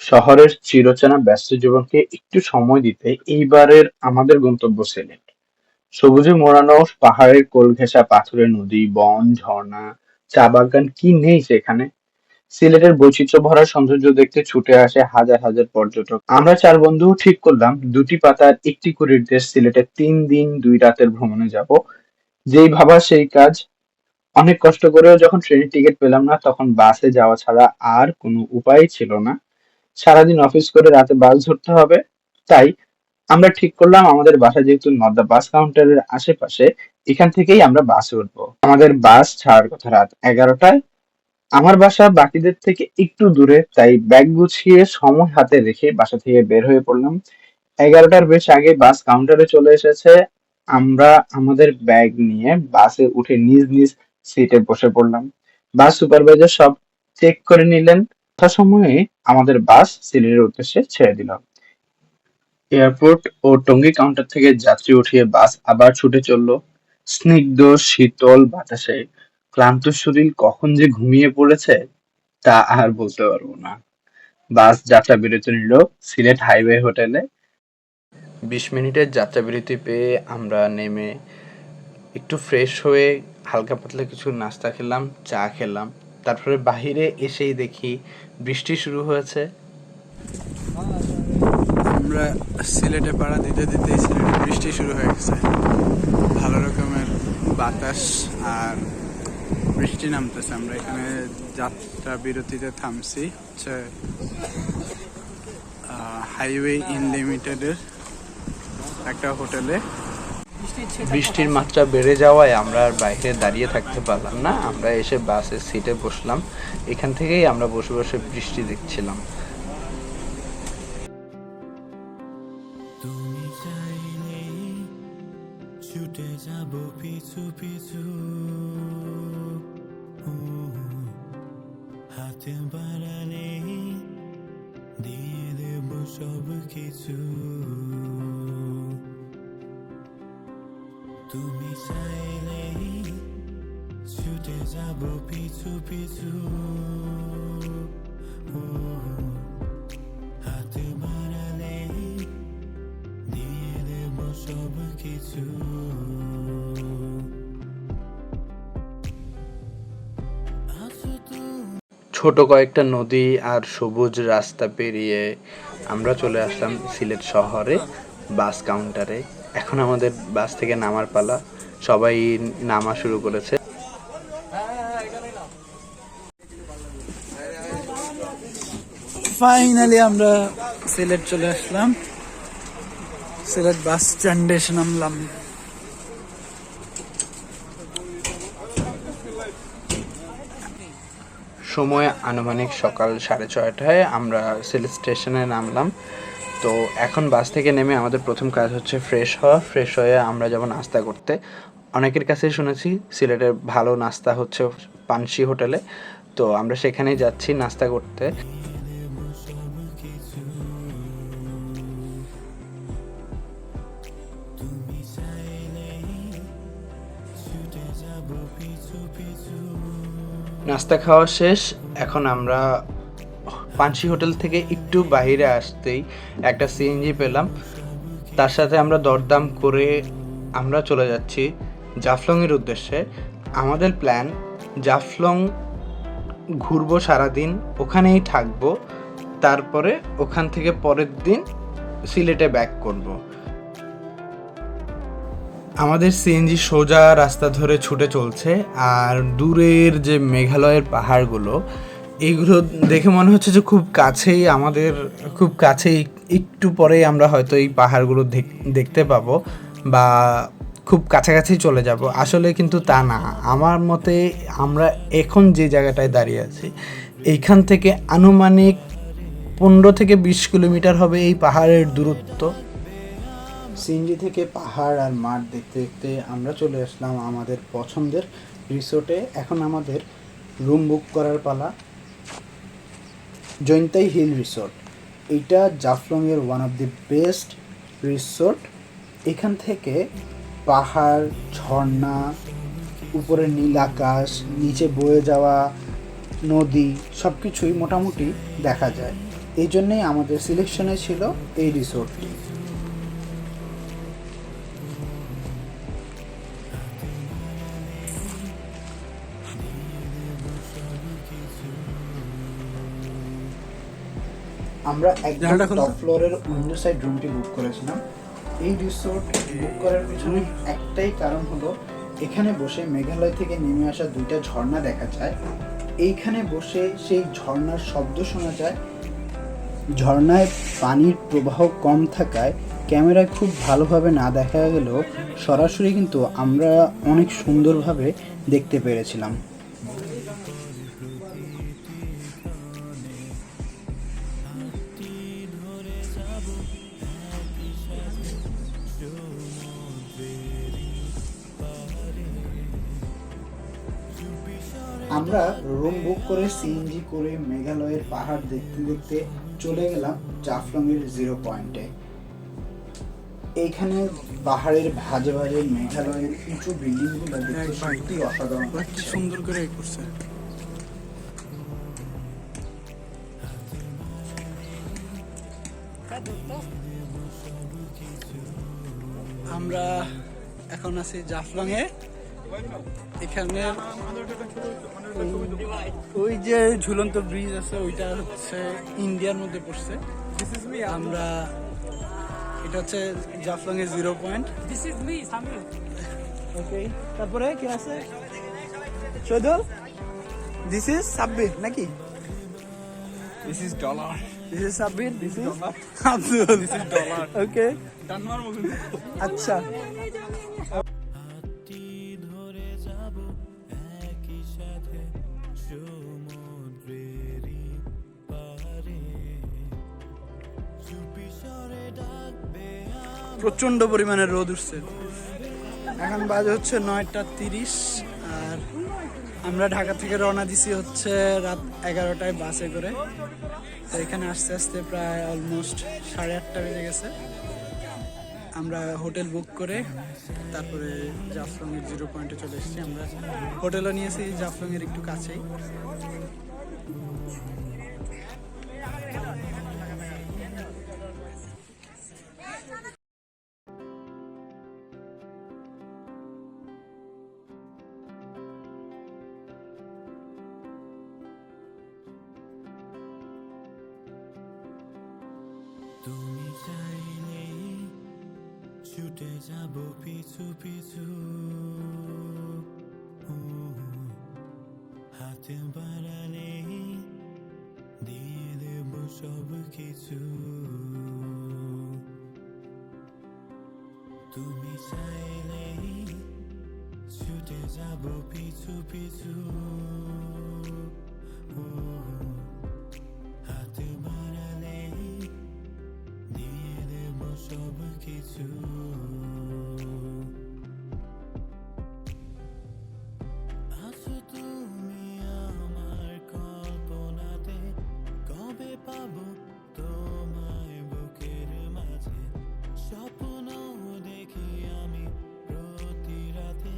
শহরের চিরচেনা ব্যস্ত জীবনকে একটু সময় দিতে এইবারের আমাদের গন্তব্য সিলেট। সবুজে মোড়ানো পাহাড়ের কোল ঘেঁষা পাথুরে নদী, বন, ঝর্ণা, চা বাগান কি নেই সেখানে। সিলেটের বৈচিত্র্য ভরা সৌন্দর্য দেখতে ছুটে আসে হাজার হাজার পর্যটক। আমরা চার বন্ধু ঠিক করলাম দুটি পাতার একটি কুড়ির দেশ সিলেটে ৩ দিন ২ রাতের ভ্রমণে যাব। যেই ভাবা সেই কাজ। অনেক কষ্ট করেও যখন ট্রেনের টিকিট পেলাম না তখন বাসে যাওয়া ছাড়া আর কোনো উপায় ছিল না। সারাদিন অফিস করে রাতে বাস ধরতে হবে। তাই আমরা ঠিক করলাম আমাদের বাসা যেহেতু নদ্দা বাস কাউন্টারের আশেপাশে, এখান থেকেই আমরা বাসে উঠবো। আমাদের বাস ছাড়ার কথা রাত ১১টায়। আমার বাসা বাকিদের থেকে একটু দূরে, তাই ব্যাগ গুছিয়ে সময় হাতে রেখে বাসা থেকে বের হয়ে পড়লাম। ১১টার বেশ আগে বাস কাউন্টারে চলে এসেছে। আমরা আমাদের ব্যাগ নিয়ে বাসে উঠে নিজ নিজ সিটে বসে পড়লাম। বাস সুপারভাইজার সব চেক করে নিলেন। যথাসময়ে আমাদের বাস সিলেটের উদ্দেশ্যে ছেড়ে দিল। এয়ারপোর্ট ও টঙ্গী কাউন্টার থেকে যাত্রী উঠিয়ে বাস আবার ছুটে চলল। স্নিগ্ধ শীতল বাতাসে ক্লান্ত শরীর কখন যে ঘুমিয়ে পড়েছে তা আর বলতে পারবো না। বাস যাত্রা বিরতি নিল সিলেট হাইওয়ে হোটেলে। ২০ মিনিটের যাত্রা বিরতি পেয়ে আমরা নেমে একটু ফ্রেশ হয়ে হালকা পাতলা কিছু নাস্তা খেলাম, চা খেলাম। তারপরে বাহিরে এসেই দেখি বৃষ্টি শুরু হয়েছে। আমরা সিলেটে পাড়া দিতে দিতেই সিলেটে বৃষ্টি শুরু হয়ে গেছে। ভালো রকমের বাতাস আর বৃষ্টি নামতেছে। আমরা এখানে যাত্রা বিরতিতে থামছি হচ্ছে হাইওয়ে ইনলিমিটেডের একটা হোটেলে। বৃষ্টির মাত্রা বেড়ে যাওয়ায় আমরা আর বাইরে দাঁড়িয়ে থাকতে পারলাম না। আমরা এসে বাসের সিটে বসলাম। এখান থেকেই আমরা বসে বসে বৃষ্টি দেখছিলাম। তুমি চাইলে ছুটে যাব পিছু পিছু, হাতে বাড়ালে দিয়ে দেব সব কিছু। তুমি চাইলে ছুটে যাব পিছু পিছু, হাতে বাড়ালে দিয়ে দেব সব কিছু। ছোট কয়েকটা নদী আর সবুজ রাস্তা পেরিয়ে আমরা চলে আসলাম সিলেট শহরে বাস কাউন্টারে। এখন আমাদের বাস থেকে নামার পালা। সবাই নামা শুরু করেছে। ফাইনালি আমরা সিলেট চলে আসলাম। সিলেট বাস স্ট্যান্ডে এসে নামলাম। সময় আনুমানিক সকাল 6:30টায় আমরা সিলেট স্টেশনে নামলাম। তো এখন বাস থেকে নেমে আমাদের প্রথম কাজ হচ্ছে ফ্রেশ হওয়া। ফ্রেশ হয়ে আমরা যাব নাস্তা করতে। অনেকের কাছেই শুনেছি সিলেটের ভালো নাস্তা হচ্ছে পানসি হোটেলে। তো আমরা সেখানেই যাচ্ছি নাস্তা করতে। নাস্তা খাওয়া শেষ। এখন আমরা পানসি হোটেল থেকে একটু বাইরে আসতেই একটা সিএনজি পেলাম। তার সাথে আমরা দরদাম করে আমরা চলে যাচ্ছি জাফলংয়ের উদ্দেশ্যে। আমাদের প্ল্যান জাফলং ঘুরবো সারাদিন, ওখানেই থাকবো। তারপরে ওখান থেকে পরের দিন সিলেটে ব্যাক করব। আমাদের সিএনজি সোজা রাস্তা ধরে ছুটে চলছে। আর দূরের যে মেঘালয়ের পাহাড়গুলো, এইগুলো দেখে মনে হচ্ছে যে খুব কাছেই, আমাদের খুব কাছেই। একটু পরেই আমরা হয়তো এই পাহাড়গুলো দেখতে পাবো বা খুব কাছাকাছি চলে যাব। আসলে কিন্তু তা না। আমার মতে আমরা এখন যে জায়গাটায় দাঁড়িয়ে আছি এইখান থেকে আনুমানিক 15 থেকে 20 কিলোমিটার হবে এই পাহাড়ের দূরত্ব। সিএনজি থেকে পাহাড় আর মাঠ দেখতে দেখতে আমরা চলে আসলাম আমাদের পছন্দের রিসোর্টে। এখন আমাদের রুম বুক করার পালা। জৈন্তাই হিল রিসোর্ট, এইটা জাফলংয়ের one of the best resort. এখান থেকে পাহাড়, ঝর্ণা, উপরে নীল আকাশ, নিচে বয়ে যাওয়া নদী সব কিছুই মোটামুটি দেখা যায়। এই জন্যই আমাদের সিলেকশনে ছিল এই রিসোর্টটি। আমরা একদম জানালাটা খুলতো? টপ ফ্লোরের উইন্ডো সাইড রুমটি বুক করেছিলাম। এই রিসোর্ট বুক করার পিছনে একটাই কারণ হলো এখানে বসে মেঘালয় থেকে নেমে আসা দুইটা ঝর্ণা দেখা যায়। এইখানে বসে সেই ঝর্ণার শব্দ শোনা যায়। ঝর্ণায় পানির প্রবাহ কম থাকায় ক্যামেরায় খুব ভালোভাবে না দেখা গেলেও সরাসরি কিন্তু আমরা অনেক সুন্দরভাবে দেখতে পেরেছিলাম। আমরা রুম বুক করে সিএনজি করে মেঘালয়ের পাহাড় দেখতে দেখতে চলে গেলাম জাফলংয়ের 0 পয়েন্টে। এইখানে পাহাড়ের ভাঁজে ভাঁজে মেঘালয়ের উঁচু বিল্ডিংগুলো দেখতে সত্যি অসাধারণ কি লাগছে। সুন্দর করে করছে। আমরা এখন আছি জাফলং এ। এখানে ওই যে ঝুলন্ত ব্রিজ আছে ওইটা হচ্ছে ইন্ডিয়ার মধ্যে পড়ছে। আমরা এটা হচ্ছে জাফলং এর 0 পয়েন্ট। ওকে, তারপরে কি আছে? শৈদুল, দিস ইজ সাব্বির নাকি? This is dollar. This is Sabbir, this is Abdul, this is dollar. Okay, আচ্ছা। হাতটি ধরে যাব একই সাথে সমুদ্রেরই পারে, চুপি স্বরে ডাকবে প্রচন্ড পরিমাণে রোদ উঠছে। এখন বাজে হচ্ছে 9:30 আর আমরা ঢাকা থেকে রওনা দিছি হচ্ছে রাত 11টায় বাসে করে। তো এখানে আস্তে আস্তে প্রায় অলমোস্ট 8:30 বেজে গেছে। আমরা হোটেল বুক করে তারপরে জাফলংয়ের 0 পয়েন্টে চলে এসেছি। আমরা হোটেলও নিয়েছি জাফলংয়ের একটু কাছেই। তুমি চাইলেই ছুটে যাব পিছু পিছু, হাতে বাড়ালেই দিয়ে দেব সব কিছু। তুমি চাইলেই ছুটে যাব পিছু পিছু, হাতে বাড়ালেই দিয়ে দেব সব কিছু। আছো তুমি আমার কল্পনাতে, কবে পাবো তোমায় বুকের মাঝে, স্বপ্ন দেখি আমি প্রতি রাতে,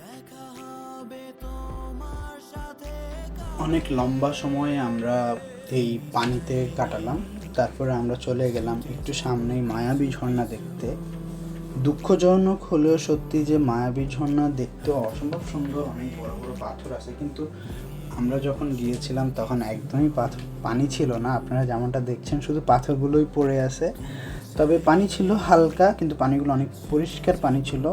দেখা হবে তোমার সাথে। অনেক লম্বা সময় আমরা এই পানিতে কাটালাম। তারপরে আমরা চলে গেলাম একটু সামনেই মায়াবী ঝর্ণা দেখতে। দুঃখজনক হলেও সত্যি যে মায়াবী ঝর্ণা দেখতে অসম্ভব সুন্দর, অনেক বড় বড় পাথর আছে, কিন্তু আমরা যখন গিয়েছিলাম তখন একদমই পানি ছিল না। আপনারা যেমনটা দেখছেন শুধু পাথরগুলোই পড়ে আছে, তবে পানি ছিল হালকা, কিন্তু পানিগুলো অনেক পরিষ্কার পানি ছিল।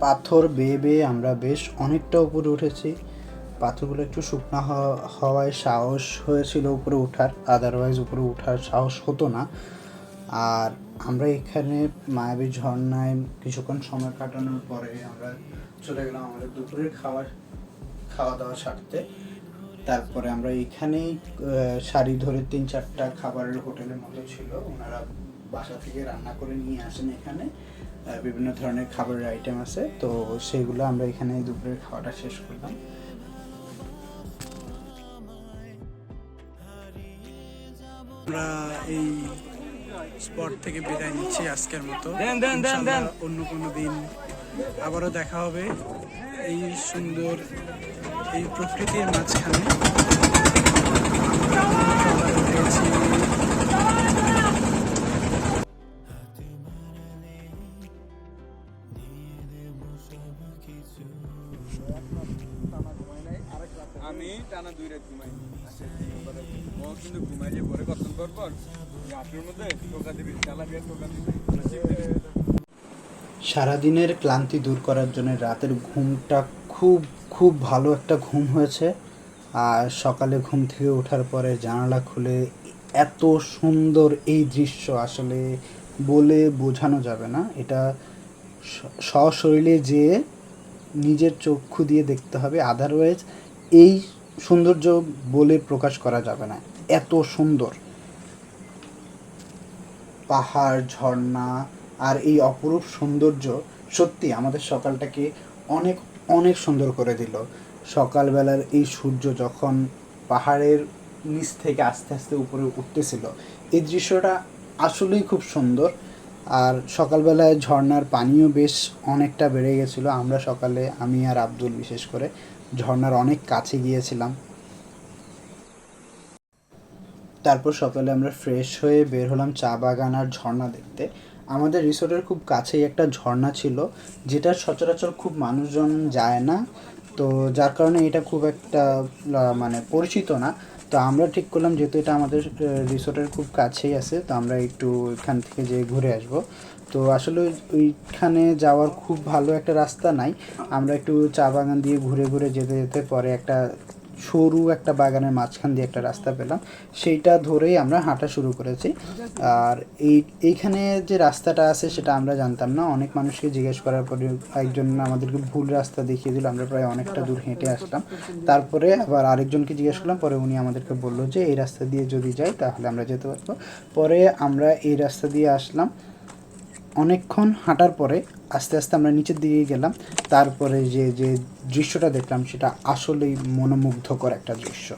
পাথর বেয়ে বেয়ে আমরা বেশ অনেকটা উপরে উঠেছি। পাথরগুলো একটু শুকনা হওয়ায় সাহস হয়েছিল উপরে ওঠার, আদারওয়াইজ উপরে ওঠার সাহস হতো না। আর আমরা এখানে মায়াবী ঝর্ণায় কিছুক্ষণ সময় কাটানোর পরে আমরা চলে গেলাম আমাদের দুপুরের খাওয়া দাওয়া সারতে। তারপরে আমরা এখানেই সারি ধরে 3-4টা খাবারের হোটেলের মতো ছিল, ওনারা বাসা থেকে রান্না করে নিয়ে আসেন এখানে। বিভিন্ন ধরনের খাবারের আইটেম আছে, তো সেগুলো আমরা এখানে দুপুরের খাওয়াটা শেষ করলাম। আমরা এই স্পট থেকে বিদায় নিচ্ছি আজকের মতো। ইনশাআল্লাহ অন্য কোনো দিন আবারও দেখা হবে এই সুন্দর এই প্রকৃতির মাঝখানে। আমি টানা 2 রাত ঘুমাই, ও কিন্তু ঘুমাইলে পরে কতক্ষণ পর পর রাতের মধ্যে টোকা দিবি, চালা দিয়ে টোকা দিবি। সারাদিনের ক্লান্তি দূর করার জন্য রাতের ঘুমটা খুব খুব ভালো একটা ঘুম হয়েছে। আর সকালে ঘুম থেকে ওঠার পরে জানালা খুলে এত সুন্দর এই দৃশ্য আসলে বলে বোঝানো যাবে না। এটা সশরীরে যেয়ে নিজের চক্ষু দিয়ে দেখতে হবে, আদারওয়াইজ এই সৌন্দর্য বলে প্রকাশ করা যাবে না। এত সুন্দর পাহাড়, ঝর্ণা আর এই অপরূপ সৌন্দর্য সত্যি আমাদের সকালটাকে অনেক অনেক সুন্দর করে দিল। সকালবেলার এই সূর্য যখন পাহাড়ের নিচ থেকে আস্তে আস্তে উপরে উঠতেছিল, এই দৃশ্যটা আসলেই খুব সুন্দর। আর সকালবেলায় ঝর্ণার পানিও বেশ অনেকটা বেড়ে গেছিলো। আমরা সকালে, আমি আর আব্দুল বিশেষ করে, ঝর্ণার অনেক কাছে গিয়েছিলাম। তারপর সকালে আমরা ফ্রেশ হয়ে বের হলাম চা বাগান আর ঝর্ণা দেখতে। আমাদের রিসোর্টের খুব কাছেই একটা ঝর্ণা ছিল, যেটা সচরাচর খুব মানুষজন যায় না, তো যার কারণে এটা খুব একটা মানে পরিচিত না। তো আমরা ঠিক করলাম যেহেতু এটা আমাদের রিসোর্টের খুব কাছেই আছে, তো আমরা একটু এখান থেকে যেয়ে ঘুরে আসব। তো আসলে ওইখানে যাওয়ার খুব ভালো একটা রাস্তা নাই, আমরা একটু চা বাগান দিয়ে ঘুরে ঘুরে যেতে যেতে পরে একটা সরু একটা বাগানের মাঝখান দিয়ে একটা রাস্তা পেলাম, সেইটা ধরেই আমরা হাঁটা শুরু করেছি। আর এইখানে যে রাস্তাটা আছে সেটা আমরা জানতাম না, অনেক মানুষকে জিজ্ঞেস করার পরে একজন আমাদেরকে ভুল রাস্তা দেখিয়ে দিল। আমরা প্রায় অনেকটা দূর হেঁটে আসলাম, তারপরে আবার আরেকজনকে জিজ্ঞেস করলাম, পরে উনি আমাদেরকে বললো যে এই রাস্তা দিয়ে যদি যাই তাহলে আমরা যেতে পারবো। পরে আমরা এই রাস্তা দিয়ে আসলাম। অনেকক্ষণ হাঁটার পরে আস্তে আস্তে আমরা নিচের দিকে গেলাম। তারপরে যে যে দৃশ্যটা দেখলাম সেটা আসলেই মনোমুগ্ধকর একটা দৃশ্য।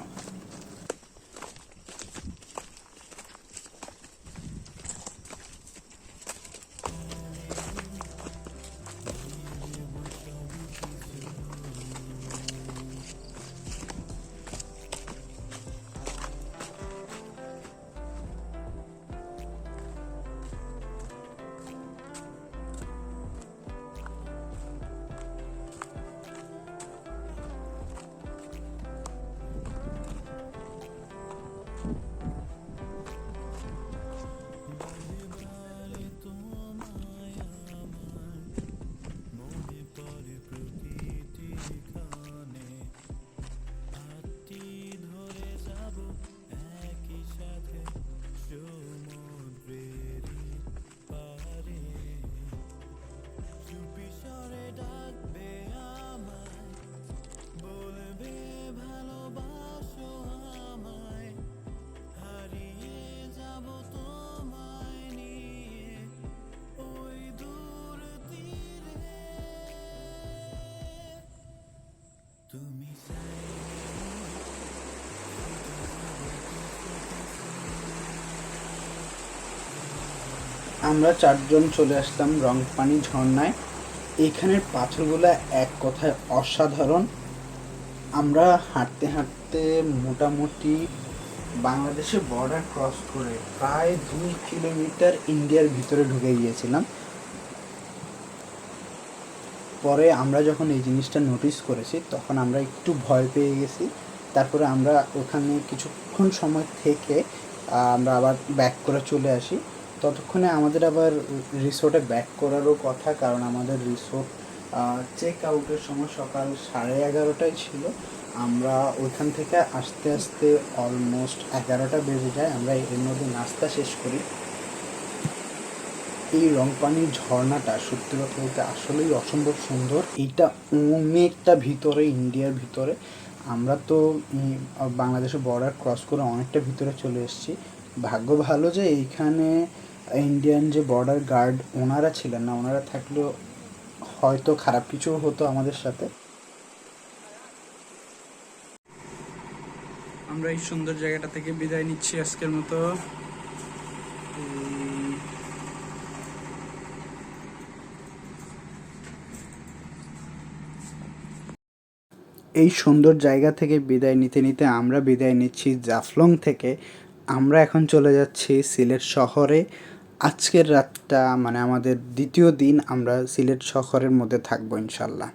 আমরা 4 জন চলে আসলাম রংপানি ঝর্ণায়। এখানের পাথরগুলো এক কথায় অসাধারণ। আমরা হাঁটতে হাঁটতে মোটামুটি বাংলাদেশের বর্ডার ক্রস করে প্রায় 2 কিলোমিটার ইন্ডিয়ার ভিতরে ঢুকে গিয়েছিলাম। পরে আমরা যখন এই জিনিসটা নোটিস করেছি তখন আমরা একটু ভয় পেয়ে গেছি। তারপরে আমরা ওখানে কিছুক্ষণ সময় থেকে আমরা আবার ব্যাক করে চলে আসি। ততক্ষণে আমাদের আবার রিসোর্টে ব্যাক করারও কথা, কারণ আমাদের রিসোর্ট চেক আউটের সময় সকাল 11:30টায় ছিল। আমরা ওইখান থেকে আস্তে আস্তে অলমোস্ট 11টা বেজে যায়। আমরা এর মধ্যে নাস্তা শেষ করি। এই রংপানির ঝর্ণাটা সত্যি কথা বলতে আসলেই অসম্ভব সুন্দর। এইটা অনেকটা ভিতরে, ইন্ডিয়ার ভিতরে। আমরা তো বাংলাদেশের বর্ডার ক্রস করে অনেকটা ভিতরে চলে এসেছি। ভাগ্য ভালো যে এইখানে ইন্ডিয়ান যে বর্ডার গার্ড ওনারা ছিলেন না, ওনারা থাকলেও হয়তো খারাপ কিছু হতো আমাদের সাথে। আমরা এই সুন্দর জায়গাটা থেকে বিদায় নিচ্ছি আজকের মতো। এই সুন্দর জায়গা থেকে বিদায় নিতে নিতে আমরা বিদায় নিচ্ছি জাফলং থেকে। আমরা এখন চলে যাচ্ছি সিলেট শহরে। আজকের রাতটা মানে আমাদের দ্বিতীয় দিন আমরা সিলেট শহরের মধ্যে থাকবো ইনশাল্লাহ।